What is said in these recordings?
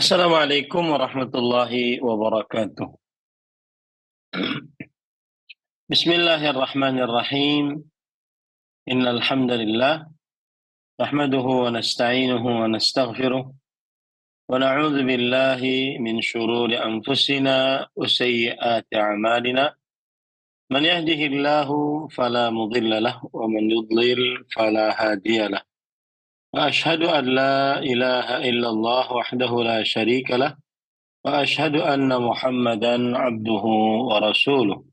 Assalamualaikum warahmatullahi wabarakatuh. Bismillahirrahmanirrahim. Innal hamdalillah nahmaduhu wa nasta'inuhu wa nastaghfiruh wa na'udzu billahi min shururi anfusina wa sayyiati a'malina. Man yahdihillahu fala mudilla lahu wa man yudlil fala hadiya lahu. Wa ashhadu an la ilaha illallah wahdahu la syarika lah wa ashhadu anna Muhammadan abduhu wa rasuluh.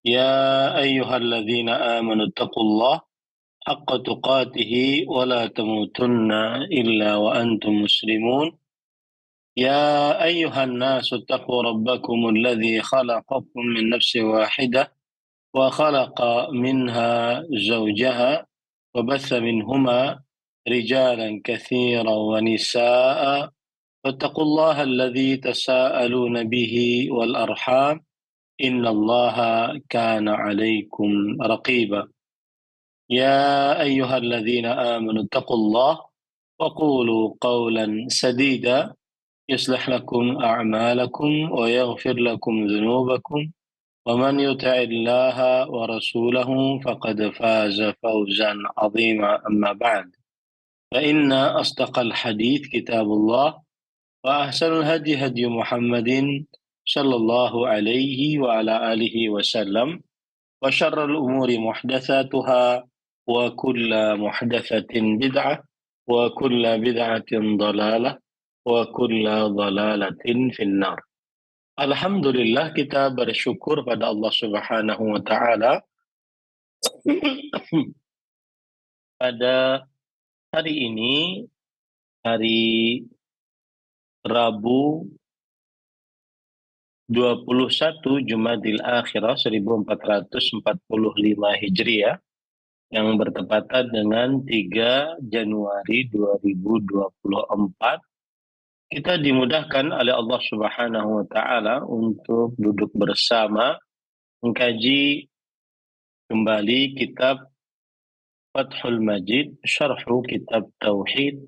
يا أيها الذين آمنوا اتقوا الله حق تقاته ولا تموتن إلا وأنتم مسلمون يا أيها الناس اتقوا ربكم الذي خلقكم من نفس واحدة وخلق منها زوجها وبث منهما رجالا كثيرا ونساء فاتقوا الله الذي تساءلون به والأرحام إن الله كان عليكم رقيبا يا أيها الذين آمنوا اتقوا الله وقولوا قولا سديدا يصلح لكم أعمالكم ويغفر لكم ذنوبكم ومن يطع الله ورسوله فقد فاز فوزا عظيما أما بعد فإن أصدق الحديث كتاب الله وأحسن الهدي هدي محمد صلى الله عليه وعلى آله وسلم وشر الأمور محدثاتها وكل محدثة بدعة وكل بدعة ضلالة وكل ضلالة في النار. Alhamdulillah, kita bersyukur pada Allah Subhanahu wa taala pada hari ini, hari Rabu 21 Jumadil Akhirah 1445 Hijriah yang bertepatan dengan 3 Januari 2024. Kita dimudahkan oleh Allah Subhanahu wa taala untuk duduk bersama mengkaji kembali kitab Fathul Majid, syarhu kitab Tauhid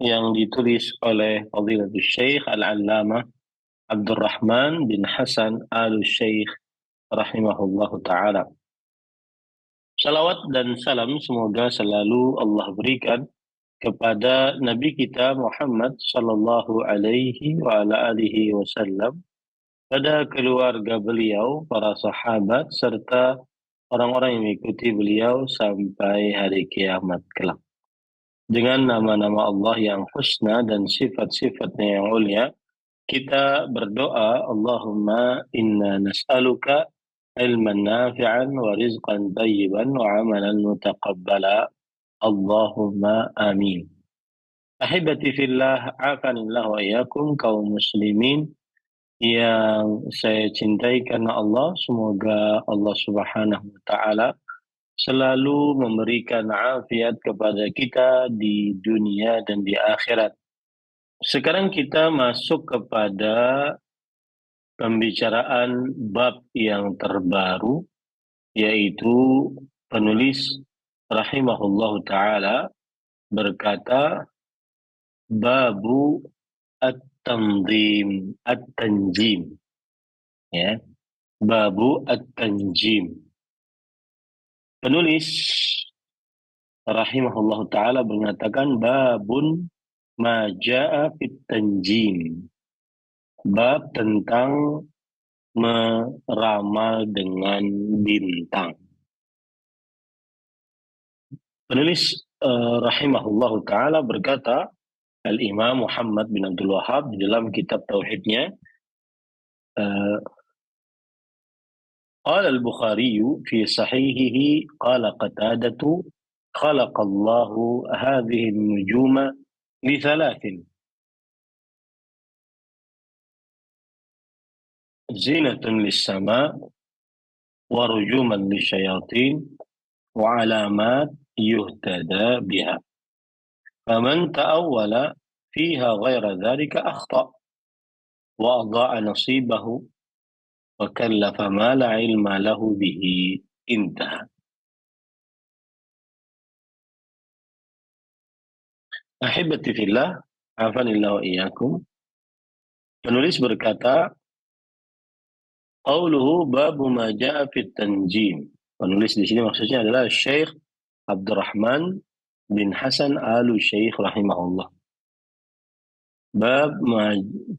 yang ditulis oleh Fadilatul Syekh Al-Allamah Abdurrahman bin Hasan Al-Syekh rahimahullahu ta'ala. Salawat dan salam semoga selalu Allah berikan kepada Nabi kita Muhammad sallallahu alaihi wa ala alihi wasallam, pada keluarga beliau, para sahabat, serta orang-orang yang mengikuti beliau sampai hari kiamat kelak. Dengan nama-nama Allah yang husna dan sifat-sifatnya yang mulia, kita berdoa, Allahumma inna nas'aluka ilman nafi'an wa rizqan tayyiban wa amalan mutaqabbala. Allahumma amin. Ahibati fillah, afanillah wa iyyakum, kaum muslimin yang saya cintai karena Allah. Semoga Allah Subhanahu wa taala selalu memberikan afiat kepada kita di dunia dan di akhirat. Sekarang kita masuk kepada pembicaraan bab yang terbaru, yaitu penulis rahimahullahu ta'ala berkata, babu at-tanzim, at-tanjim. Ya, babu at-tanjim. Penulis rahimahullahu ta'ala mengatakan babun ma ja'a fit tanjim. Bab tentang meramal dengan bintang. Penulis rahimahullahu ta'ala berkata, Al-Imam Muhammad bin Abdul Wahhab di dalam kitab Tauhidnya, قال البخاري في صحيحه قال قتادة خلق الله هذه النجوم لثلاث: زينة للسماء ورجوما للشياطين وعلامات يهتدى بها، فمن تأول فيها غير ذلك أخطأ وأضاع نصيبه وكلف ما لا علم له به. انتهى. Ahibati fillah, afanillah wa iyyakum, Penulis berkata, qauluhu babu ma ja'a fit tanjim. Penulis di sini maksudnya adalah Syekh Abdurrahman bin Hasan Al-Syekh rahimahullah. Bab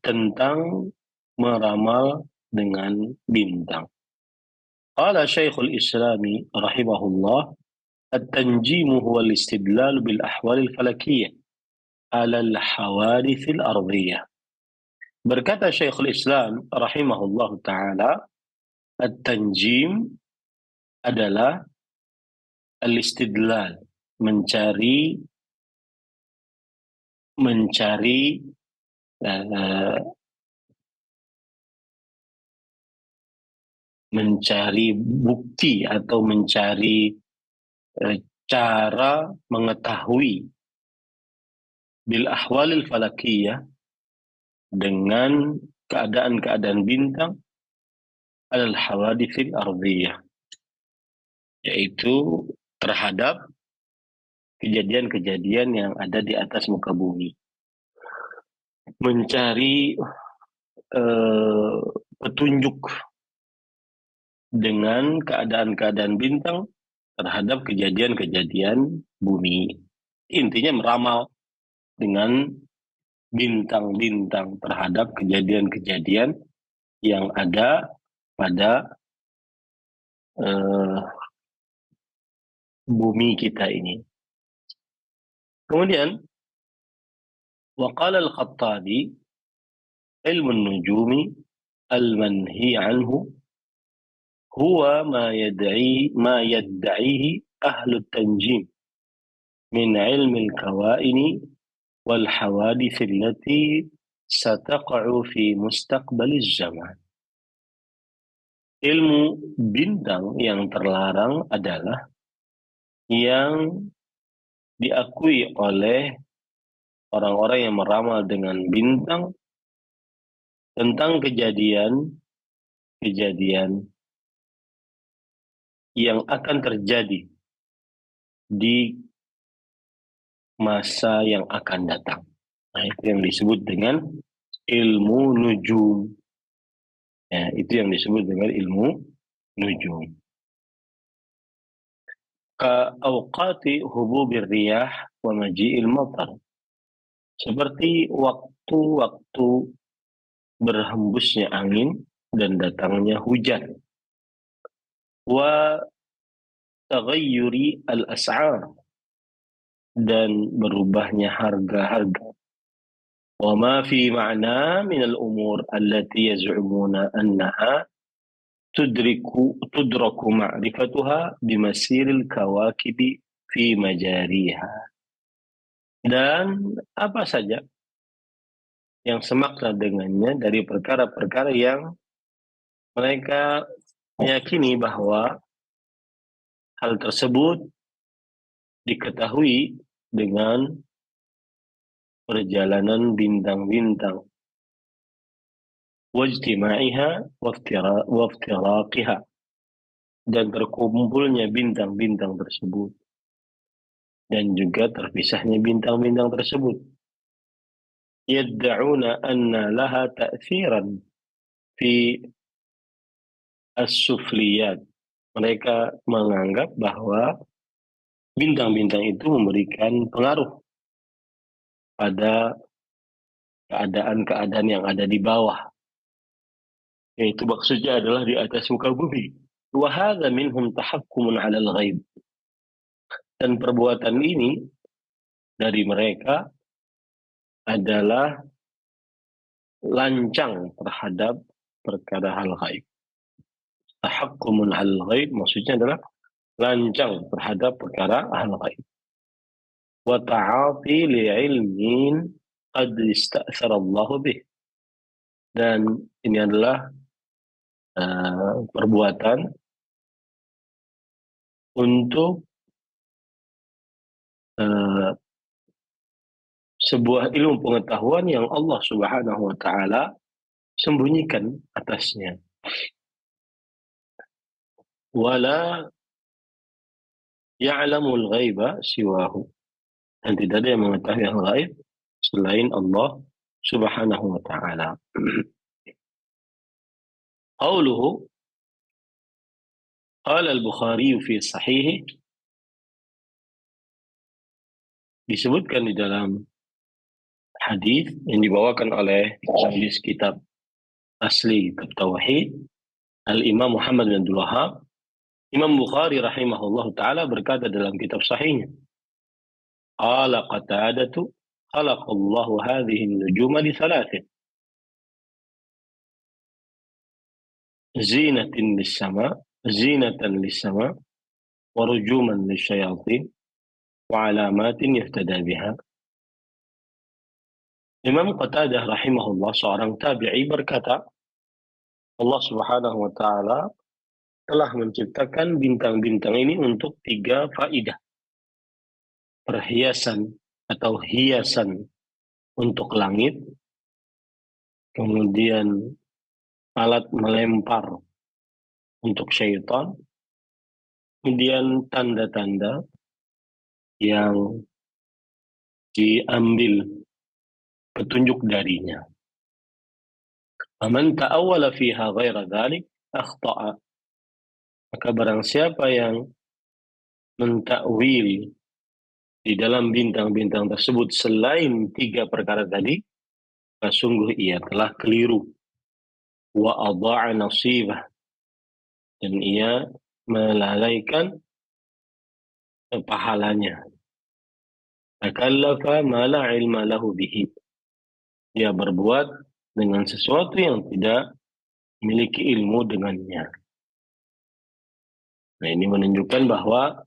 tentang meramal dengan bintang. Qala Syekhul Islami rahimahullah, at-tanjimu huwa al-istidlal bil ahwal al-falakiyah ala al-hawadith al-ardhiyah. Berkata Syekhul Islam rahimahullah taala, at-tanjim adalah al-istidlal, mencari uh, mencari bukti atau mencari cara mengetahui bil ahwalil falakiyah, dengan keadaan-keadaan bintang, al hawadithil ardhiyah, yaitu terhadap kejadian-kejadian yang ada di atas muka bumi. Mencari petunjuk dengan keadaan-keadaan bintang terhadap kejadian-kejadian bumi. Intinya meramal dengan bintang-bintang terhadap kejadian-kejadian yang ada pada bumi kita ini. Kemudian waqala al-Khattabi, ilmu nujumi al-manhi anhu huwa ma yadda'ihi ahlu tanjim min ilmi al-kawaini wal hawadith allati sataqa'u fi mustaqbal zaman. Ilmu bintang yang terlarang adalah yang diakui oleh orang-orang yang meramal dengan bintang tentang kejadian-kejadian yang akan terjadi di masa yang akan datang. Nah, itu yang disebut dengan ilmu nujum. Ya, itu yang disebut dengan ilmu nujum. Ka awqati hububir riyah wa maji'il matar. Seperti waktu-waktu berhembusnya angin dan datangnya hujan. Wa taghayyuri al-as'ar, dan berubahnya harga-harga. Wa ma fi ma'na min al-umur allati yaz'umuna annaha tudraku ma'rifatuha bimasiril kawakibi fi majariha. Dan apa saja yang semakna dengannya dari perkara-perkara yang mereka meyakini bahwa hal tersebut diketahui dengan perjalanan bintang-bintang, wajtima'iha waftiraqiha, dan terkumpulnya bintang-bintang tersebut dan juga terpisahnya bintang-bintang tersebut. Yadda'una anna laha ta'thiran fi as-sufliyat. Mereka menganggap bahwa bintang-bintang itu memberikan pengaruh pada keadaan-keadaan yang ada di bawah, yaitu maksudnya adalah di atas muka bumi. Wa hadza minhum tahakkumun 'ala al-ghaib. Dan perbuatan ini dari mereka adalah lancang terhadap perkara hal ghaib. Tahakkumun 'ala al-ghaib maksudnya adalah lancang terhadap perkara hal ghaib. Wa ta'ati li'ilmin qad ista'thara Allah bih. Dan ini adalah perbuatan untuk sebuah ilmu pengetahuan yang Allah Subhanahu wa taala sembunyikan atasnya. Wala ya'lamul ghaiba siwahu. Dan tidak ada yang mengetahui hal gaib selain Allah subhanahu wa ta'ala. Qauluhu qala al-Bukhari fi sahih, disebutkan di dalam hadis yang dibawakan oleh penulis kitab asli kitab Tauhid Al-Imam Muhammad bin Abdul Wahhab, Imam Bukhari rahimahullah ta'ala berkata dalam kitab sahihnya, qala Qatadatu khalaqallahu hadhihi an-nujuma li thalathin zinatan lis-sama wa rujuman lisyayatin wa alamatin yahtada biha. Imam Qatadah rahimahullah, seorang tabi'i, berkata, Allah subhanahu wa ta'ala telah menciptakan bintang-bintang ini untuk 3 faidah. Perhiasan atau hiasan untuk langit, kemudian alat melempar untuk syaitan, kemudian tanda-tanda yang diambil petunjuk darinya. Faman ta'awwala fiha ghaira dzalik akhta'a. Maka barang siapa yang mentakwil di dalam bintang-bintang tersebut selain 3 perkara tadi, maka sungguh ia telah keliru. Wa adha'a nasibah, dan ia melalaikan pahalanya. Takallafa ma la ilma lahu bihi. Dia berbuat dengan sesuatu yang tidak memiliki ilmu dengannya. Nah, ini menunjukkan bahwa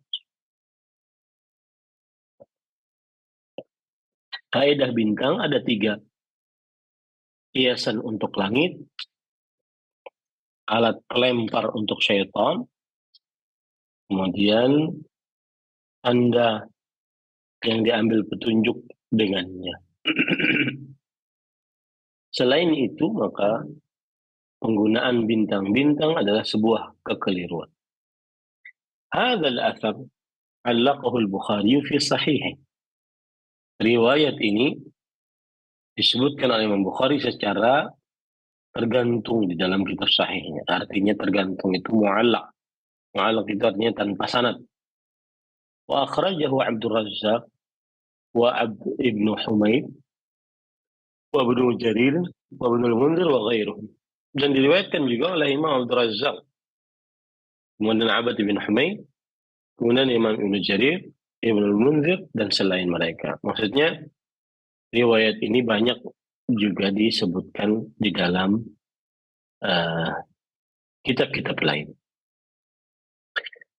kaidah bintang ada 3. Hiasan untuk langit, alat pelempar untuk syaitan, kemudian tanda yang diambil petunjuk dengannya. Selain itu, maka penggunaan bintang-bintang adalah sebuah kekeliruan. Hadzal athar allaqahu al-Bukhari fi sahih. Riwayat ini disebutkan oleh Imam Bukhari secara tergantung di dalam kitab sahihnya. Artinya tergantung itu mu'allaq. Mu'allaq itu artinya tanpa sanad. Wa akhrajahu Abdul Razzaq wa Abd ibn Humaid wa Ibnu Jarir wa Ibnu al-Munzir wa ghairuhum. Dan diriwayatkan juga oleh Imam Abdul Razzaq, kemudian Abd ibn Humaid, kemudian Imam Ibnu Jarir, Ibnu al-Munzir, dan selain mereka. Maksudnya riwayat ini banyak juga disebutkan di dalam kitab-kitab lain.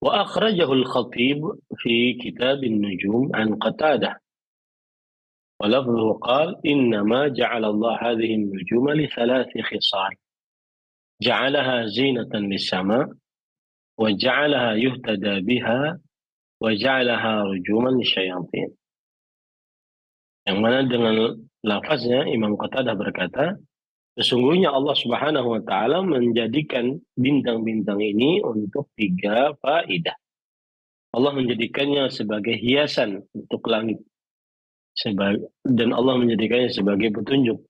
Wa akhrajahu al-Khatib fi Kitab an-Nujum an Qatadah. ولفظه قال إنما جعل الله هذه النجوم ل3 خصال جعلها زينة للسماء وجعلها يهتدى بها وجعلها رجوما للشياطين. Yang mana dengan lafaznya Imam Qatadah berkata, sesungguhnya Allah subhanahu wa ta'ala menjadikan bintang-bintang ini untuk 3 faidah. Allah menjadikannya sebagai hiasan untuk langit, dan Allah menjadikannya sebagai petunjuk,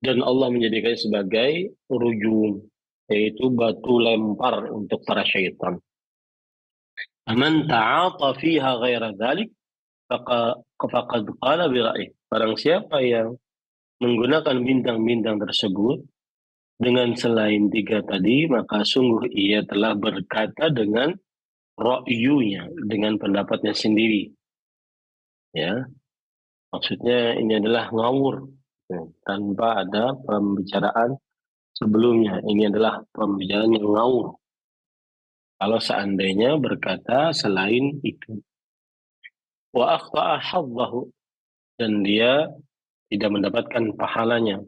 dan Allah menjadikannya sebagai rujum, yaitu batu lempar untuk para syaitan. Aman ta'ata fiha ghaira dzalik faqad qala bi ra'yi. Barang siapa yang menggunakan bintang-bintang tersebut dengan selain 3 tadi, maka sungguh ia telah berkata dengan ra'yunya, dengan pendapatnya sendiri. Ya, maksudnya ini adalah ngawur, tanpa ada pembicaraan sebelumnya. Ini adalah pembicaraan yang ngawur kalau seandainya berkata selain itu. Wa akhta'a hadzahu, dan dia tidak mendapatkan pahalanya.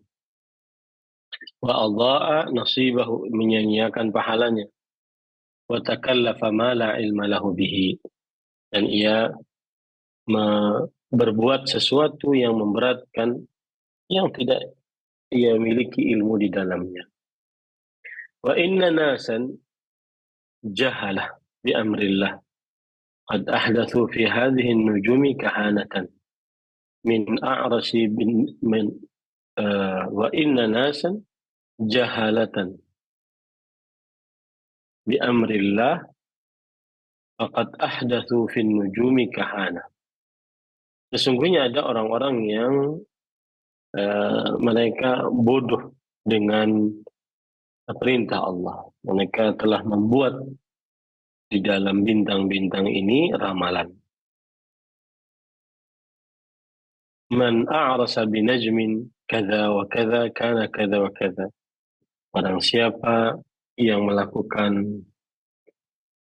Wa adha'a nasibahu, menyanyiakan pahalanya. Wa takallafa ma la ilma lahu bihi, dan ia berbuat sesuatu yang memberatkan yang tidak ia miliki ilmu di dalamnya. Wa inna nasan jahalah bi amrillah qad ahdathu fi hadhihi an-nujumi kahanatan min a'rasi wa inna nasan jahalatan bi amrillah faqad ahdatsu fin nujumi kahana. Sesungguhnya ada orang-orang yang mereka bodoh dengan perintah Allah. Mereka telah membuat di dalam bintang-bintang ini ramalan. Man a'rasa binajmin kadza wa kadza kana kadza wa kadza. Barang siapa yang melakukan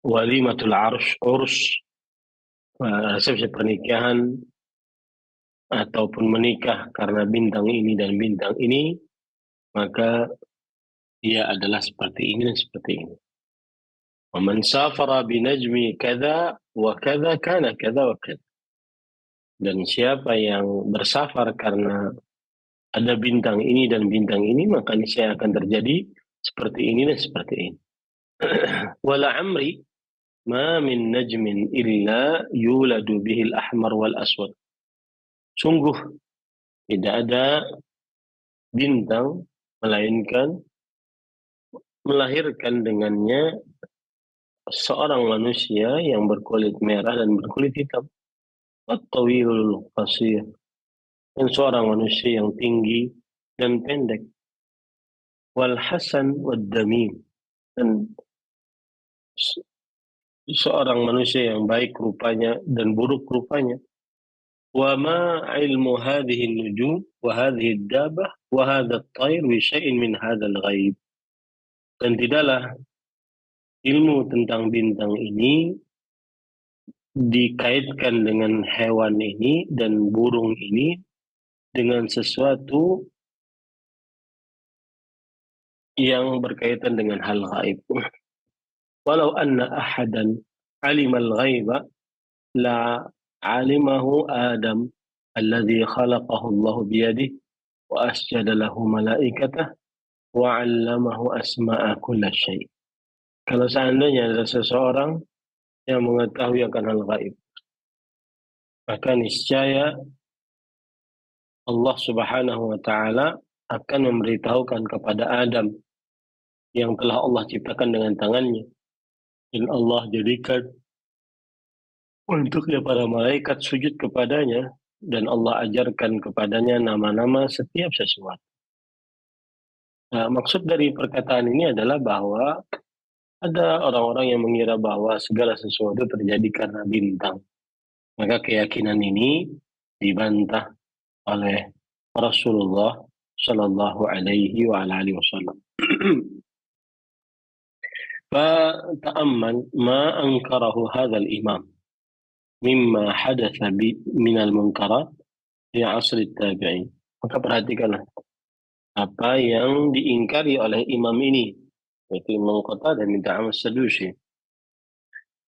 walimatul urus, resepsi pernikahan ataupun menikah karena bintang ini dan bintang ini, maka ia adalah seperti ini dan seperti ini. Wa man safara binajmi kadza wa kadza kana kadza wa kadza. Dan siapa yang bersafar karena ada bintang ini dan bintang ini, maka niscaya akan terjadi seperti ini dan seperti ini. Wala amri ma min najmin illa yuladu bihil ahmar wal aswad. Sungguh tidak ada bintang melainkan melahirkan dengannya seorang manusia yang berkulit merah dan berkulit hitam. At-tawilul qasir. Dan seorang manusia yang tinggi dan pendek. Wal hasan wad damim. Dan seorang manusia yang baik rupanya dan buruk rupanya. Wa ma ilmu hadhihi an-nujum wa hadhihi ad-dabah wa hadha at-tayr bi syai'in min hadzal ghaib. Dan tidaklah ilmu tentang bintang ini dikaitkan dengan hewan ini dan burung ini dengan sesuatu yang berkaitan dengan hal gaib. Walau anna ahadan alimal ghaiba la alimahu Adam alladhi khalaqahu Allah biyadihi wa asjada lahu malaikatah wa 'allamahu asma'a kulli syai'. Kalau seandainya ada seseorang yang mengetahui akan hal gaib, maka niscaya Allah Subhanahu wa taala akan memberitahukan kepada Adam yang telah Allah ciptakan dengan tangannya, dan Allah jadikan untuknya para malaikat sujud kepadanya, dan Allah ajarkan kepadanya nama-nama setiap sesuatu. Nah, maksud dari perkataan ini adalah bahwa ada orang-orang yang mengira bahwa segala sesuatu terjadi karena bintang. Maka keyakinan ini dibantah oleh Rasulullah Shallallahu Alaihi Wasallam. فتأمل ما أنكره هذا الإمام مما حدث من المنكرات في عصر التابعين. Maka perhatikanlah apa yang diingkari oleh imam ini, yaitu Imam Qatadah dan Di'amah Sadusi,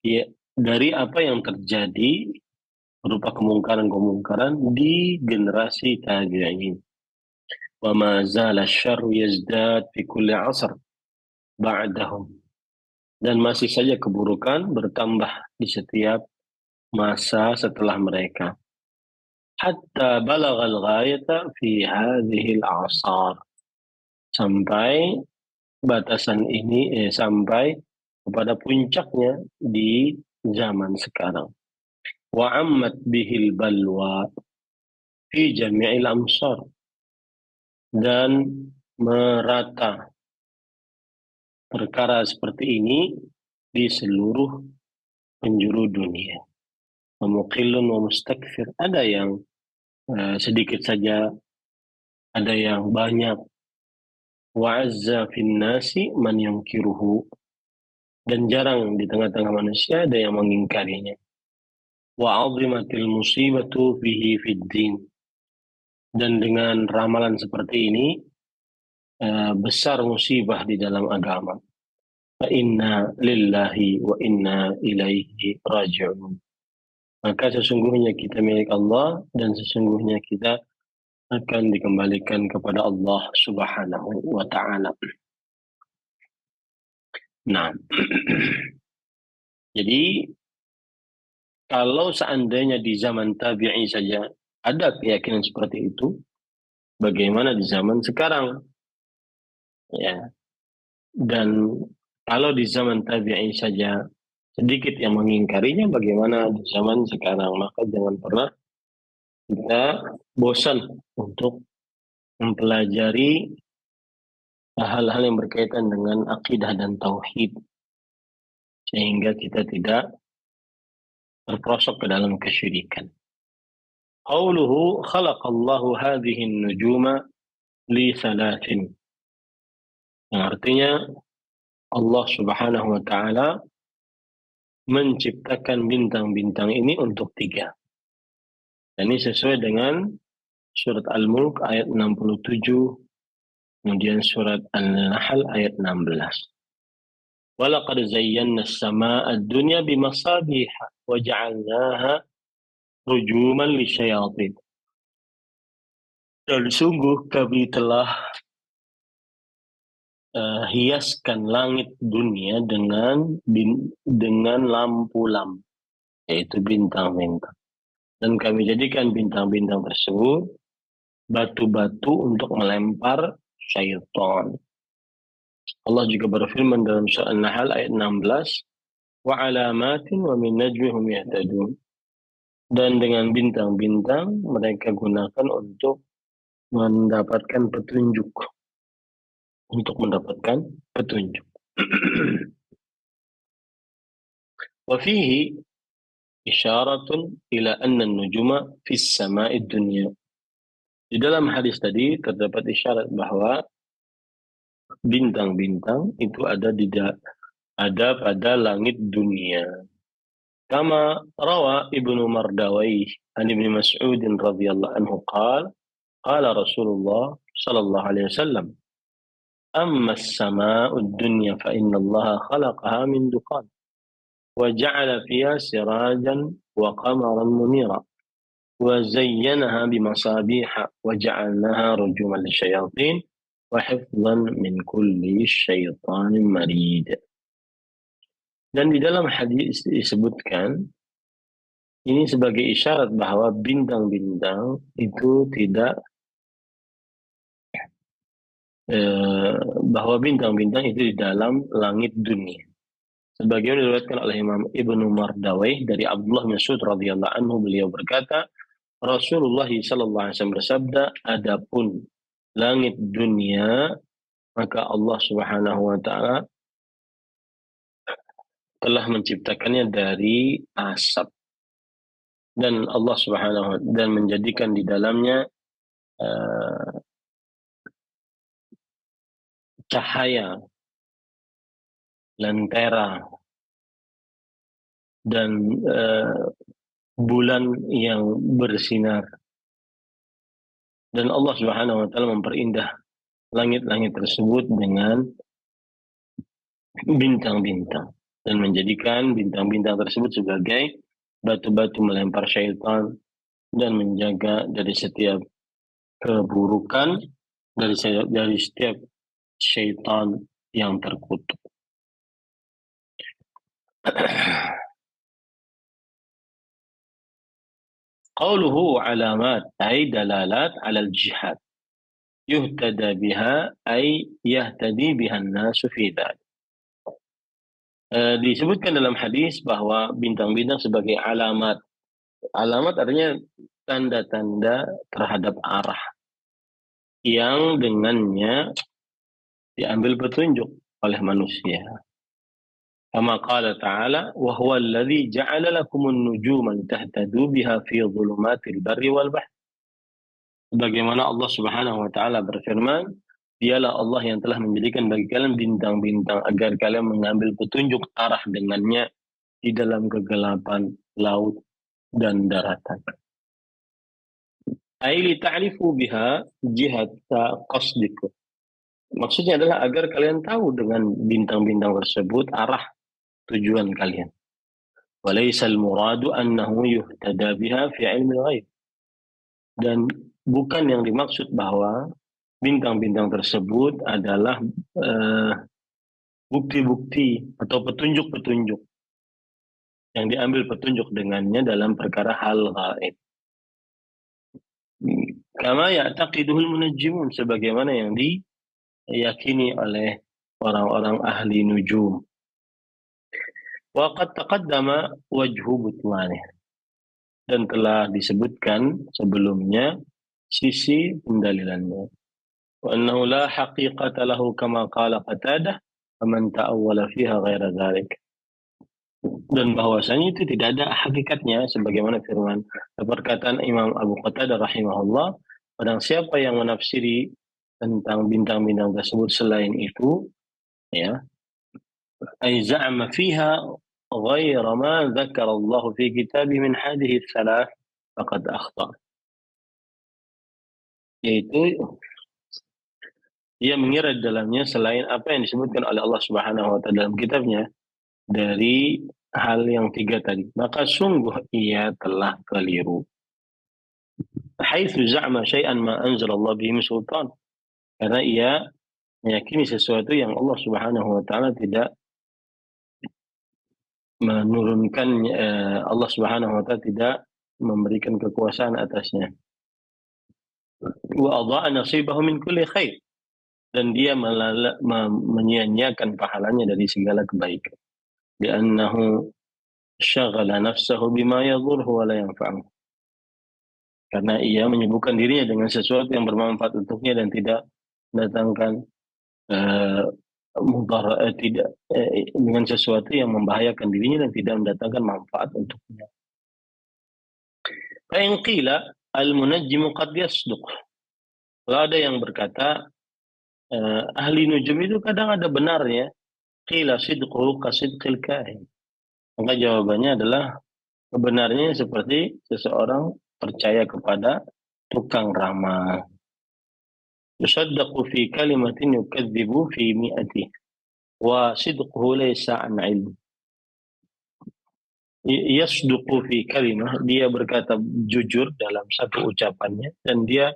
ya, dari apa yang terjadi berupa kemungkaran-kemungkaran di generasi tabi'in. Wa ma zala syarru yazdad fi kulli 'asr ba'dahum. Dan masih saja keburukan bertambah di setiap masa setelah mereka. Hatta balagal ghayata fi hadhihi al-a'sar. Sampai batasan ini sampai kepada puncaknya di zaman sekarang. Wa ammat bihil balwa fi jami'il amsar. Dan merata perkara seperti ini di seluruh penjuru dunia. Muqillun wa mustakfir. Ada yang sedikit saja, ada yang banyak. Wa azza fin nasi man yunkiruhu. Dan jarang di tengah-tengah manusia ada yang mengingkarinya. Wa 'azimatil musibatu fihi fid din. Dan dengan ramalan seperti ini besar musibah di dalam agama. Fa inna lillahi wa inna ilaihi raji'un. Maka sesungguhnya kita milik Allah dan sesungguhnya kita akan dikembalikan kepada Allah Subhanahu wa taala. Nah, jadi kalau seandainya di zaman tabi'i saja ada keyakinan seperti itu. Bagaimana di zaman sekarang, ya? Dan kalau di zaman tabi'in saja sedikit yang mengingkarinya, bagaimana di zaman sekarang? Maka jangan pernah kita bosan untuk mempelajari hal-hal yang berkaitan dengan akidah dan tauhid, sehingga kita tidak terperosok ke dalam kesyirikan. Qauluhu khalaqallahu hadhihi an-nujuma li thalathin. Yang artinya Allah Subhanahu wa taala menciptakan bintang-bintang ini untuk tiga. Dan ini sesuai dengan surat Al-Mulk ayat 67, kemudian surat An-Nahl ayat 16. Walaqad zayyana as-samaa'a ad-dunya bimasabiha wa ja'alnaha rujuman lisyayatin. Dan sungguh kami telah hiaskan langit dunia dengan lampu-lampu, yaitu bintang-bintang. Dan kami jadikan bintang-bintang tersebut batu-batu untuk melempar syaitan. Allah juga berfirman dalam surah An-Nahl ayat 16, wa alamatin wa min najmihum yahtadun. Dan dengan bintang-bintang mereka gunakan untuk mendapatkan petunjuk. Untuk mendapatkan petunjuk. Wa fihi isyaratun ila anna an-nujuma fi as-sama'i ad-dunya. Di dalam hadis tadi terdapat isyarat bahwa bintang-bintang itu ada pada langit dunia. Kama rawa Ibnu Mardawai an Ibnu Mas'ud radhiyallahu anhu qala Rasulullah sallallahu alaihi wasallam, amma as-sama'u ad-dunya fa inna Allah khalaqaha min duqan wa ja'ala fiha sirajan wa qamaran munira wa zayyanaha bimasabiha wa ja'alnaha rujuman lisyayatin wa hifdhan min kulli syaitanin marid. Dan di dalam hadis disebutkan ini sebagai isyarat bahwa bintang-bintang itu tidak bahwa bintang-bintang itu di dalam langit dunia. Sebagaimana diriwayatkan oleh Imam Ibnu Mardawai dari Abdullah bin Mas'ud radhiyallahu anhu, beliau berkata, Rasulullah sallallahu alaihi wasallam bersabda, adapun langit dunia maka Allah Subhanahu wa taala telah menciptakannya dari asap, dan Allah Subhanahu wa taala dan menjadikan di dalamnya cahaya, lentera, dan bulan yang bersinar. Dan Allah Subhanahu wa taala memperindah langit-langit tersebut dengan bintang-bintang dan menjadikan bintang-bintang tersebut sebagai batu-batu melempar syaitan dan menjaga dari setiap keburukan, dari setiap syaitan yang terkutuk. Qauluhu alamat ay dalalat ala al-jihad yuhtada biha ay yahtadi biha an-nasu fi dhalik. Disebutkan dalam hadis bahwa bintang-bintang sebagai alamat. Alamat artinya tanda-tanda terhadap arah yang dengannya diambil petunjuk oleh manusia. Kama qala ta'ala, wa huwa alladhi ja'ala lakumun nujuma litahtadu biha fi dhulumatil barri wal bahr. Sebagaimana Allah Subhanahu wa taala berfirman, dialah Allah yang telah menjadikan bagi kalian bintang-bintang agar kalian mengambil petunjuk arah dengannya di dalam kegelapan laut dan daratan. Aili ta'rifu biha jihata qasdikum. Maksudnya adalah agar kalian tahu dengan bintang-bintang tersebut arah tujuan kalian. Walaysal muradu annahu yuhtada biha fi ilmi al-ghaib. Dan bukan yang dimaksud bahwa bintang-bintang tersebut adalah bukti-bukti atau petunjuk-petunjuk yang diambil petunjuk dengannya dalam perkara hal gaib. Kama ya'taqiduhul munajjimun, sebagaimana yang diyakini oleh orang-orang ahli nujum. Wa qad taqaddama wajhu butlanih, dan telah disebutkan sebelumnya sisi pendalilannya. Wa annahu la haqiqata lahu kama qala Qatadah faman ta'awwala fiha ghaira dzalik. Dan bahwasanya itu tidak ada hakikatnya sebagaimana firman perkataan Imam Abu Qatadah rahimahullah, barang siapa yang menafsiri tentang bintang-bintang tersebut selain itu, ya, ay za'ama fiha ghaira ma dzakara Allah fi kitabih min hadhihi tsalath faqad akhta. Yaitu ia mengira di dalamnya selain apa yang disebutkan oleh Allah Subhanahu wa taala dalam kitabnya dari hal yang tiga tadi, maka sungguh ia telah keliru. Haitsu za'ama syai'an ma anzalallahu bihi min sultan, karena ia meyakini sesuatu yang Allah Subhanahu wa taala tidak menurunkan, Allah Subhanahu wa taala tidak memberikan kekuasaan atasnya. Wa adha'a nasibahu min kulli khair, dan dia menyia-nyiakan pahalanya dari segala kebaikan. Li'annahu syaghala nafsahu bima yadhurhu wa la yanfa'uhu, karena ia menyibukkan dirinya dengan sesuatu yang bermanfaat untuknya dan tidak mendatangkan tidak dengan sesuatu yang membahayakan dirinya dan tidak mendatangkan manfaat untuknya. Fa in qila al-munajjimu qad yasduq. Kalau ada yang berkata ahli nujum itu kadang ada benarnya, qila sidquhu ka sidqil kahin. Maka jawabannya adalah kebenarnya seperti seseorang percaya kepada tukang ramal. Yusaddaqu fi kalimatin yukadzibu fi mi'ati wa sidquhu laysa an ilm. Yasduqu fi kalimah, dia berkata jujur dalam satu ucapannya, dan dia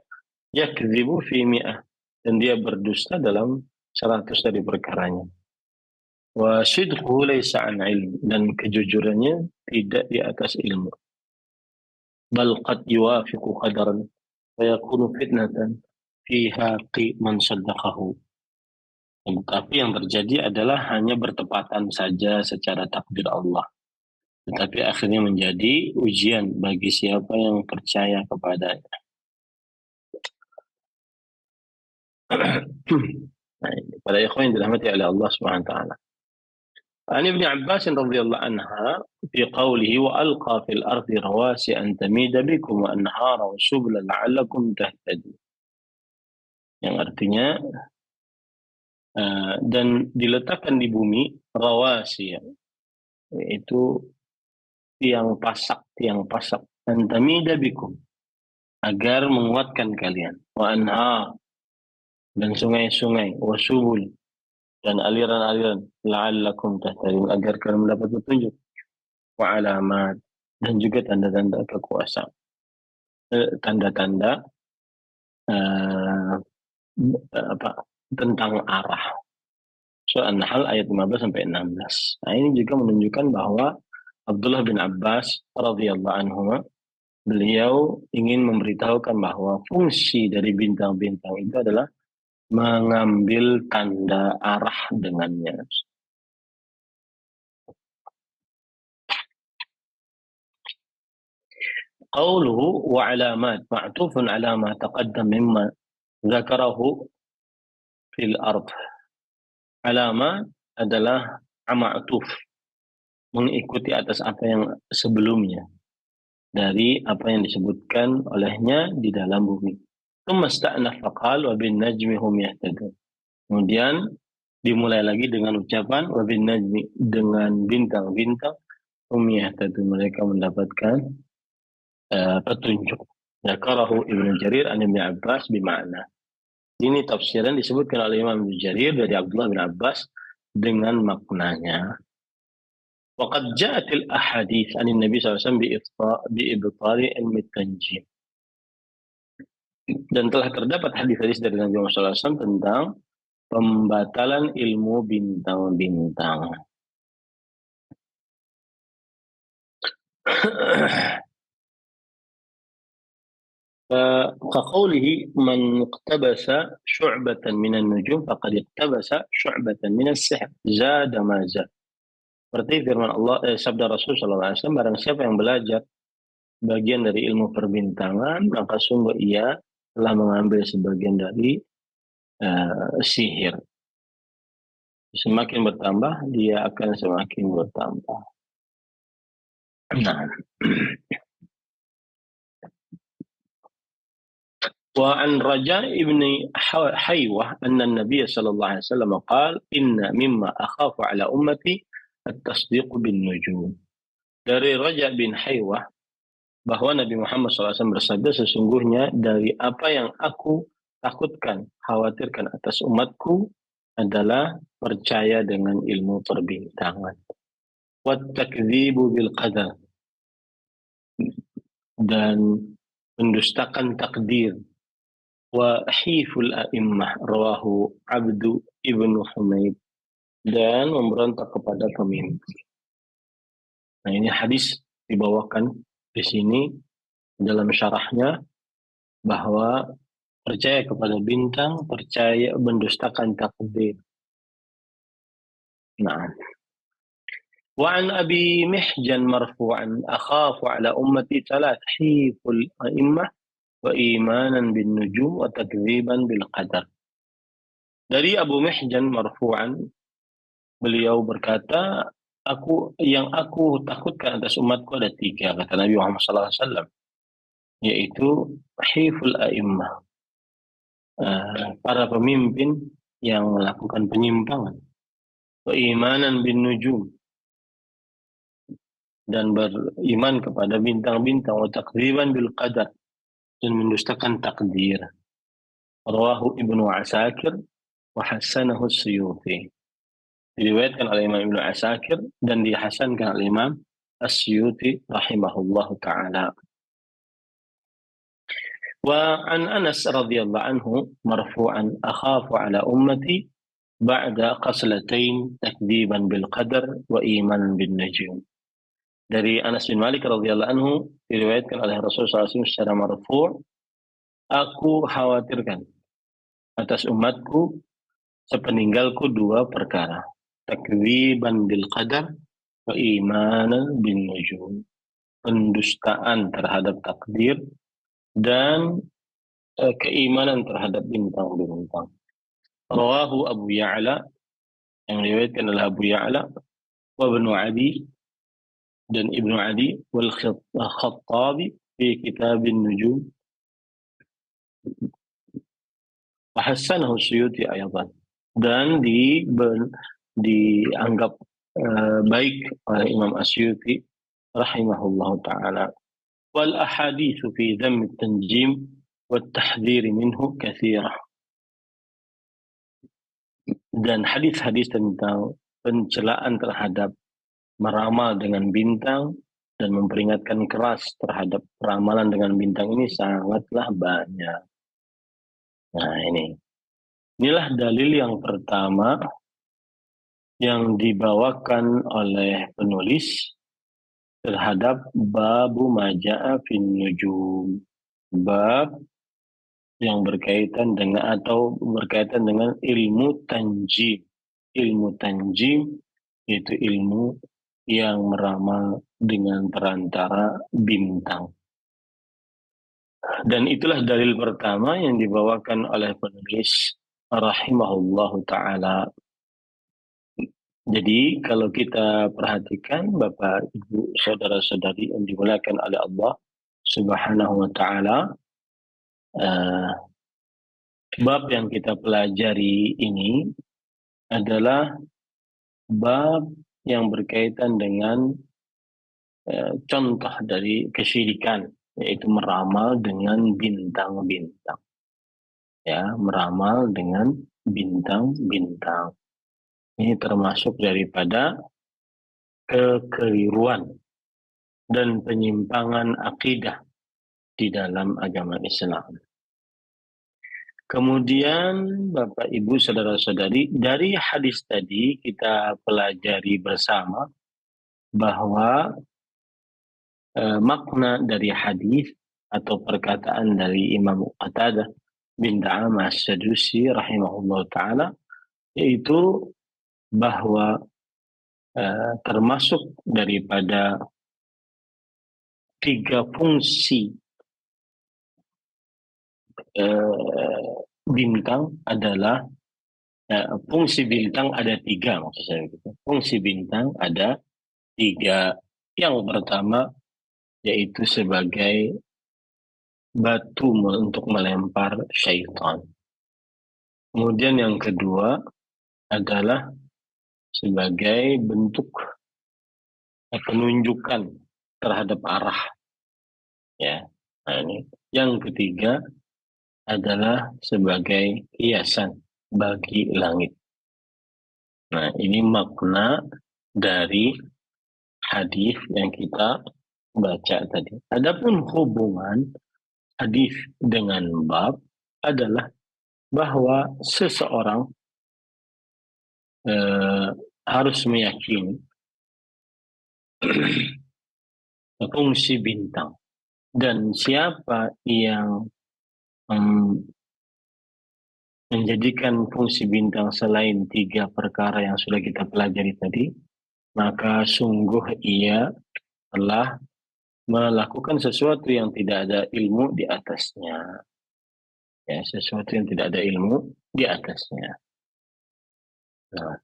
yakdzibu fi mi'ah, dan dia berdusta dalam 100 dari perkaranya. Wa sidquhu laysa an ilm, dan kejujurannya tidak di atas ilmu. Bal qad yuwafiqu qadaran wa yakunu fitnatan fi haqi man saddaqahu. Tetapi yang terjadi adalah hanya bertepatan saja secara takdir Allah, tetapi akhirnya menjadi ujian bagi siapa yang percaya kepadanya. Nah, para ikhwan yang dirahmati oleh Allah Subhanahu wa taala. An Ibnu Abbas radhiyallahu anha fi qawlihi wa alqa fil ardi rawasi an tamida bikum wa anhara wa subula la'allakum tahtadun. Yang artinya dan diletakkan di bumi rawasi, yaitu tiang pasak an tamida bikum, agar menguatkan kalian, wa anhar, dan sungai-sungai, wa subul, dan aliran-aliran, la'allakum tahtadun, agar kalian mendapat petunjuk, wa alamat, dan juga tanda-tanda kekuasaan, tanda-tanda tentang arah. Surah An-Nahl ayat 15 sampai 16. Nah, ini juga menunjukkan bahwa Abdullah bin Abbas radhiyallahu anhu, beliau ingin memberitahukan bahwa fungsi dari bintang-bintang itu adalah mengambil tanda arah dengannya. Qauluhu wa alamat ma'tufun ala ma taqaddam mimma dzakarahu fil ard. Alamat adalah ma'tuf, mengikuti atas apa yang sebelumnya dari apa yang disebutkan olehnya di dalam bumi. Tsumma faqal wa bin najmi hum yahtadun. Kemudian dimulai lagi dengan ucapan wa bin najmi, dengan bintang-bintang, hum yahtadun, mereka mendapatkan petunjuk. Dzakarahu Ibnu Jarir an Ibnu Abbas bima'na. Ini tafsiran disebutkan oleh Imam Ibnu Jarir dari Abdullah bin Abbas dengan maknanya. Waqad ja'atil ahadits 'an Nabi SAW bi'ibtali ilmi tanjim. Dan telah terdapat hadis-hadis dari Nabi Muhammad SAW tentang pembatalan ilmu bintang-bintang. كقوله من اقتبس شعبة من النجوم فقد اقتبس شعبة من السحر زاد ما زاد. Seperti firman Allah, sabda Rasul SAW, barang siapa yang belajar bagian dari ilmu perbintangan, maka sungguh ia telah mengambil sebagian dari sihir. Semakin bertambah, dia akan semakin bertambah. Nah. وعن رجاء ابن حيوة أن النبي صلى الله عليه وسلم قال إن مما أخاف على أمتي التصديق بالنجوم. Dari Raja bin Haywah bahwa Nabi Muhammad SAW bersabda, sesungguhnya dari apa yang aku takutkan, khawatirkan atas umatku adalah percaya dengan ilmu perbintangan. Wat-takdzibu bil qadar, dan mendustakan takdir. Wa hiful a'immah rawahu Abdu ibnu Humaid, dan memberontak kepada pemimpin. Nah, ini hadis dibawakan di sini dalam syarahnya bahwa percaya kepada bintang, percaya mendustakan takdir. Nah, wa an Abi Mihjan marfu'an akhafu ala ummati thalath hiful a'immah wa imanan bin nujum wa takdziban bil qadar. Dari Abu Mihjan marfu'an, beliau berkata, aku takutkan atas umatku ada tiga, kata Nabi Muhammad SAW, yaitu hiful a'immah, para pemimpin yang melakukan penyimpangan, wa imanan bin nujum, dan beriman kepada bintang-bintang, wa takdziban bil qadar, dan mendustakan takdir. Rawahu Ibnu Asakir wa hasanahu As-Suyuti. Diriwayatkan oleh Imam Ibnu Asakir dan dihasankan oleh Imam As-Suyuti rahimahullahu ta'ala. Wa an Anas radhiyallahu anhu marfu'an akhafu ala ummati ba'da qaslatain takdziban bil qadar wa iman bin najm. Dari Anas bin Malik radhiyallahu anhu diriwayatkan oleh Rasulullah SAW secara marfu', aku khawatirkan atas umatku sepeninggalku dua perkara, takdziban bil qadar wa imanan bin nujum, pendustaan terhadap takdir dan keimanan terhadap bintang-bintang. Rawahu Abu Ya'la, yang diriwayatkan oleh Abu Ya'la, wa Ibnu Adi, dan Ibnu Adi, wal Khattabi fi Kitabin Nujum, wa hasanahu Suyuti ayatan, dan dianggap baik oleh Imam Asyuti rahimahullahu ta'ala. Wal ahaditsu fi dhamm at-tanjim wa at-tahdhir minhu katsirah. Dan hadis-hadis tentang pencelaan terhadap meramal dengan bintang dan memperingatkan keras terhadap ramalan dengan bintang ini sangatlah banyak. Nah, inilah dalil yang pertama yang dibawakan oleh penulis terhadap babu maja'a fin nujum, bab yang berkaitan dengan ilmu tanjim. Ilmu tanjim yaitu ilmu yang meramal dengan perantara bintang. Dan itulah dalil pertama yang dibawakan oleh penulis rahimahullahu ta'ala. Jadi kalau kita perhatikan Bapak, Ibu, saudara-saudari yang dimuliakan oleh Allah Subhanahu wa ta'ala, bab yang kita pelajari ini adalah bab yang berkaitan dengan contoh dari kesyirikan, yaitu meramal dengan bintang-bintang. Ya, meramal dengan bintang-bintang. Ini termasuk daripada kekeliruan dan penyimpangan akidah di dalam agama Islam. Kemudian Bapak Ibu saudara-saudari, dari hadis tadi kita pelajari bersama bahwa makna dari hadis atau perkataan dari Imam Qatadah bin Da'amah As-Sadusi rahimahullah ta'ala, yaitu bahwa termasuk daripada 3 fungsi bintang adalah fungsi bintang ada 3, maksud saya gitu. Fungsi bintang ada 3. Yang pertama yaitu sebagai batu untuk melempar syaitan. Kemudian yang kedua adalah sebagai bentuk penunjukan terhadap arah, ya. Nah, ini. Yang ketiga adalah sebagai hiasan bagi langit. Nah, ini makna dari hadis yang kita baca tadi. Adapun hubungan hadis dengan bab adalah bahwa seseorang harus meyakini fungsi bintang, dan siapa yang menjadikan fungsi bintang selain 3 perkara yang sudah kita pelajari tadi, maka sungguh ia telah melakukan sesuatu yang tidak ada ilmu di atasnya. Ya, sesuatu yang tidak ada ilmu di atasnya. Nah.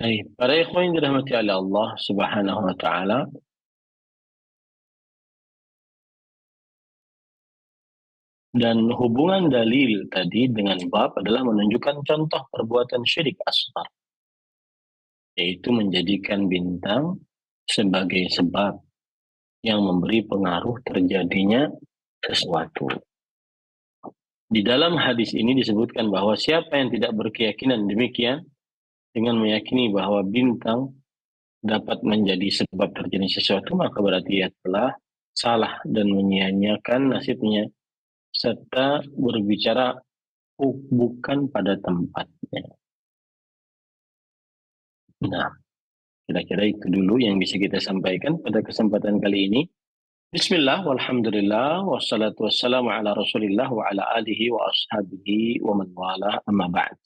Baik, para ikhwan yang dirahmati oleh Allah Subhanahu wa taala, dan hubungan dalil tadi dengan bab adalah menunjukkan contoh perbuatan syirik asghar, yaitu menjadikan bintang sebagai sebab yang memberi pengaruh terjadinya sesuatu. Di dalam hadis ini disebutkan bahwa siapa yang tidak berkeyakinan demikian dengan meyakini bahwa bintang dapat menjadi sebab terjadi sesuatu, maka berarti ia telah salah dan menyia-nyiakan nasibnya serta berbicara bukan pada tempatnya. Nah, kira-kira itu dulu yang bisa kita sampaikan pada kesempatan kali ini. Bismillah, walhamdulillah, wassalatu wassalamu ala rasulillah wa ala alihi wa ashabihi wa man wala, amma ba'd.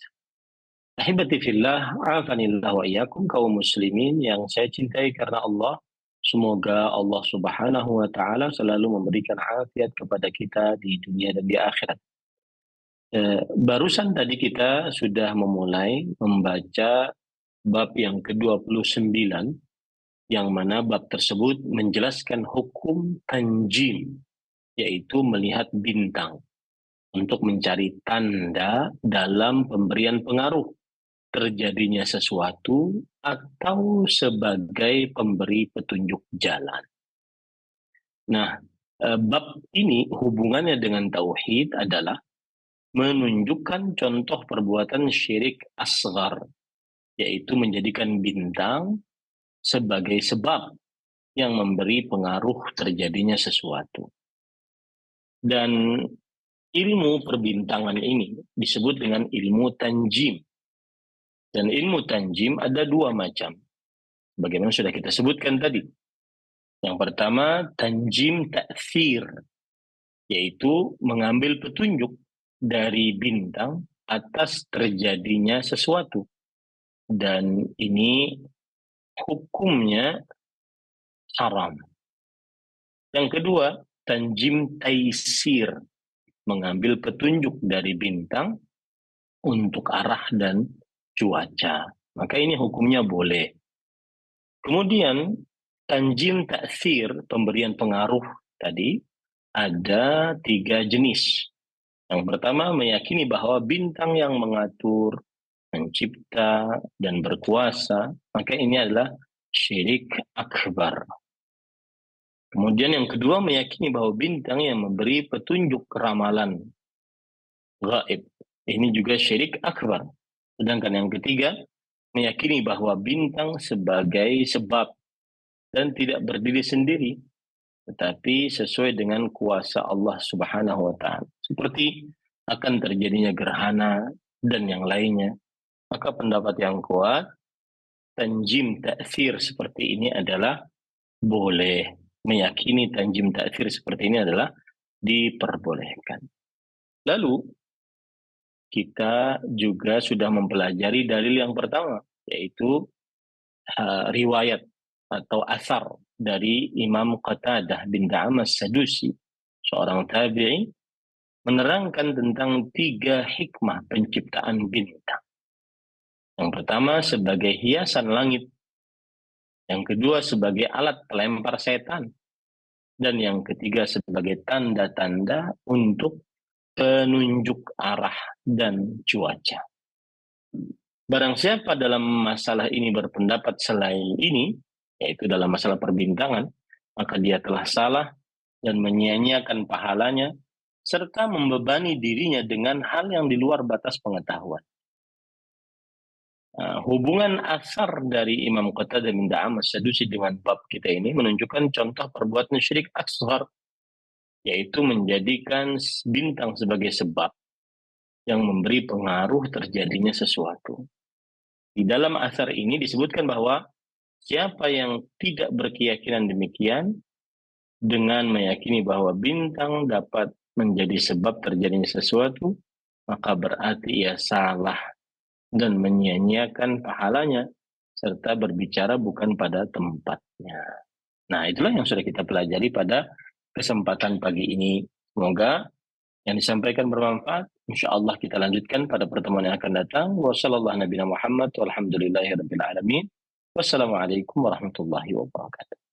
Ahibati fillah, afanillah wa iyyakum, kaum muslimin yang saya cintai karena Allah. Semoga Allah Subhanahu wa taala selalu memberikan afiat kepada kita di dunia dan di akhirat. Barusan tadi kita sudah memulai membaca bab yang ke-29, yang mana bab tersebut menjelaskan hukum tanjim, yaitu melihat bintang untuk mencari tanda dalam pemberian pengaruh terjadinya sesuatu atau sebagai pemberi petunjuk jalan. Nah, bab ini hubungannya dengan tauhid adalah menunjukkan contoh perbuatan syirik asghar, yaitu menjadikan bintang sebagai sebab yang memberi pengaruh terjadinya sesuatu. Dan ilmu perbintangan ini disebut dengan ilmu tanjim. Dan ilmu tanjim ada 2 macam, bagaimana sudah kita sebutkan tadi. Yang pertama, tanjim ta'thir, yaitu mengambil petunjuk dari bintang atas terjadinya sesuatu. Dan ini hukumnya haram. Yang kedua, tanjim taisir, mengambil petunjuk dari bintang untuk arah dan cuaca. Maka ini hukumnya boleh. Kemudian tanjim ta'thir, pemberian pengaruh tadi, ada 3 jenis. Yang pertama, meyakini bahwa bintang yang mengatur, mencipta, dan berkuasa, maka ini adalah syirik akbar. Kemudian yang kedua, meyakini bahwa bintang yang memberi petunjuk ramalan gaib, ini juga syirik akbar. Sedangkan yang ketiga, meyakini bahwa bintang sebagai sebab dan tidak berdiri sendiri, tetapi sesuai dengan kuasa Allah Subhanahu wa taala. Seperti akan terjadinya gerhana dan yang lainnya. Maka pendapat yang kuat tanjim ta'thir seperti ini adalah boleh. Meyakini tanjim ta'thir seperti ini adalah diperbolehkan. Lalu kita juga sudah mempelajari dalil yang pertama, yaitu riwayat atau asar dari Imam Qatadah bin Da'amas Sadusi, seorang tabi'i, menerangkan tentang 3 hikmah penciptaan bintang. Yang pertama sebagai hiasan langit, yang kedua sebagai alat pelempar setan, dan yang ketiga sebagai tanda-tanda untuk penunjuk arah dan cuaca. Barang siapa dalam masalah ini berpendapat selain ini, yaitu dalam masalah perbintangan, maka dia telah salah dan menyia-nyiakan pahalanya, serta membebani dirinya dengan hal yang di luar batas pengetahuan. Hubungan asar dari Imam Qatadah bin Da'amas Sadusi dengan bab kita ini menunjukkan contoh perbuatan syirik asghar, yaitu menjadikan bintang sebagai sebab yang memberi pengaruh terjadinya sesuatu. Di dalam asar ini disebutkan bahwa siapa yang tidak berkeyakinan demikian dengan meyakini bahwa bintang dapat menjadi sebab terjadinya sesuatu, maka berarti ia salah dan menyia-nyiakan pahalanya serta berbicara bukan pada tempatnya. Nah, itulah yang sudah kita pelajari pada kesempatan pagi ini. Semoga yang disampaikan bermanfaat. Insyaallah kita lanjutkan pada pertemuan yang akan datang. Wassalamualaikum warahmatullahi wabarakatuh.